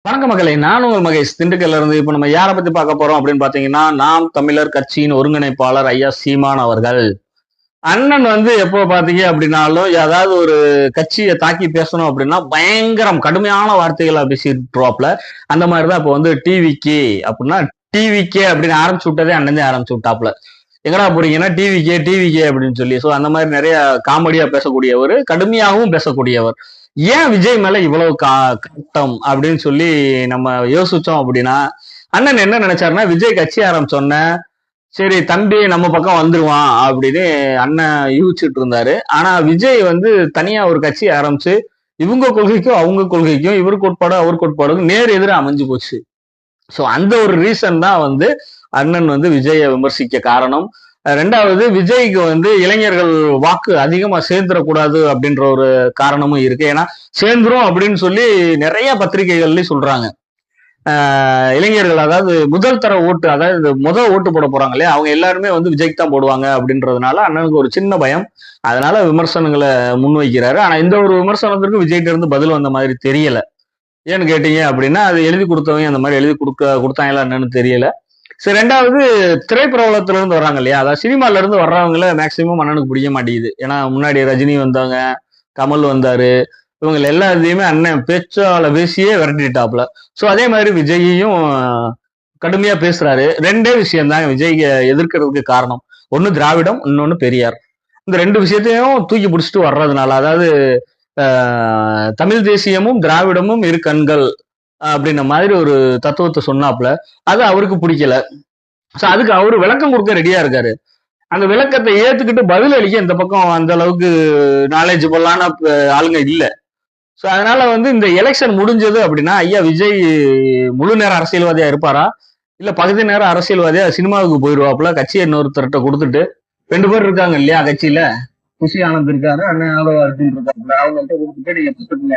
வணக்கம் மகளே, நான் உங்கள் மகேஷ் திண்டுக்கல்ல இருந்து. இப்ப நம்ம யாரை பத்தி பார்க்க போறோம் அப்படின்னு பாத்தீங்கன்னா, நாம் தமிழர் கட்சியின் ஒருங்கிணைப்பாளர் ஐயா சீமான் அவர்கள். அண்ணன் வந்து எப்போ பாத்தீங்க அப்படின்னாலும் ஏதாவது ஒரு கட்சியை தாக்கி பேசணும் அப்படின்னா பயங்கரம் கடுமையான வார்த்தைகளை பேசிட்டுருவாப்ல. அந்த மாதிரிதான் இப்ப வந்து டிவிக்கே அப்படின்னா டிவிக்கே அப்படின்னு ஆரம்பிச்சு விட்டதே அண்ணன் ஆரம்பிச்சு விட்டாப்ல. எங்கடா போறீங்கன்னா டிவிக்கே டிவிக்கே அப்படின்னு சொல்லி. சோ அந்த மாதிரி நிறைய காமெடியா பேசக்கூடியவர், கடுமையாகவும் பேசக்கூடியவர். ஏன் விஜய் மேல இவ்வளவு கட்டம் அப்படின்னு சொல்லி நம்ம யோசிச்சோம் அப்படின்னா, அண்ணன் என்ன நினைச்சாருன்னா, விஜய் கட்சி ஆரம்பிச்சோன்ன சரி தம்பி நம்ம பக்கம் வந்துருவான் அப்படின்னு அண்ணன் யூகிச்சுட்டு இருந்தாரு. ஆனா விஜய் வந்து தனியா ஒரு கட்சி ஆரம்பிச்சு இவங்க கொள்கைக்கும் அவங்க கொள்கைக்கும் இவருக்கு கோட்பாடு அவருக்கு கோட்பாடுக்கும் நேர் எதிராக அமைஞ்சு போச்சு. சோ அந்த ஒரு ரீசன் தான் வந்து அண்ணன் வந்து விஜயை விமர்சிக்க காரணம். ரெண்டாவது விஜய்க்கு வந்து இளைஞர்கள் வாக்கு அதிகமா சேர்ந்துடக்கூடாது அப்படின்ற ஒரு காரணமும் இருக்கு. ஏன்னா சேர்ந்துரும் அப்படின்னு சொல்லி நிறைய பத்திரிகைகள்லயும் சொல்றாங்க. இளைஞர்கள் அதாவது முதல் தர ஓட்டு, அதாவது முதல் ஓட்டு போட போறாங்க இல்லையா, அவங்க எல்லாருமே வந்து விஜய்க்கு தான் போடுவாங்க அப்படின்றதுனால அண்ணனுக்கு ஒரு சின்ன பயம். அதனால விமர்சனங்களை முன்வைக்கிறாரு. ஆனா இந்த ஒரு விமர்சனத்திற்கு விஜய்கிட்ட இருந்து பதில் வந்த மாதிரி தெரியல. ஏன்னு கேட்டீங்க அப்படின்னா, அது எழுதி கொடுத்தவங்க அந்த மாதிரி எழுதி கொடுத்தாங்களா என்னன்னு தெரியல. சரி, ரெண்டாவது திரைப்பிரபலத்துல இருந்து வர்றாங்க இல்லையா, அதாவது சினிமால இருந்து வர்றவங்கள மேக்சிமம் அண்ணனுக்கு பிடிக்க மாட்டேங்குது. ஏன்னா முன்னாடி ரஜினி வந்தாங்க, கமல் வந்தாரு, இவங்க எல்லாத்தையுமே அண்ணன் பேச்சால பேசியே விரட்டிட்டாப்ல. சோ அதே மாதிரி விஜயையும் கடுமையா பேசுறாரு. ரெண்டே விஷயம் தான் விஜய் எதிர்க்கிறதுக்கு காரணம். ஒண்ணு திராவிடம், இன்னொன்னு பெரியார். இந்த ரெண்டு விஷயத்தையும் தூக்கி பிடிச்சிட்டு வர்றதுனால, அதாவது தமிழ் தேசியமும் திராவிடமும் இரு கண்கள் அப்படின்ற மாதிரி ஒரு தத்துவத்தை சொன்னாப்ல. அது அவருக்கு பிடிக்கல. சோ அதுக்கு அவரு விளக்கம் கொடுக்க ரெடியா இருக்காரு. அந்த விளக்கத்தை ஏத்துக்கிட்டு பதில் அளிக்க இந்த பக்கம் அந்த அளவுக்கு நாலேஜபிளான ஆளுங்க இல்ல. சோ அதனால வந்து இந்த எலெக்ஷன் முடிஞ்சது அப்படின்னா ஐயா விஜய் முழு நேர அரசியல்வாதியா இருப்பாரா, இல்ல பகுதி நேர அரசியல்வாதியா சினிமாவுக்கு போயிடுவாப்புல, கட்சியை இன்னொருத்தர்கிட்ட கொடுத்துட்டு. 2 பேர் இருக்காங்க இல்லையா கட்சியில, குஷி ஆனந்த் இருக்காரு, அண்ணன் ஆதவ அர்ஜுன் இருக்காரு, அவங்கள்ட்ட கொடுத்துட்டு நீங்க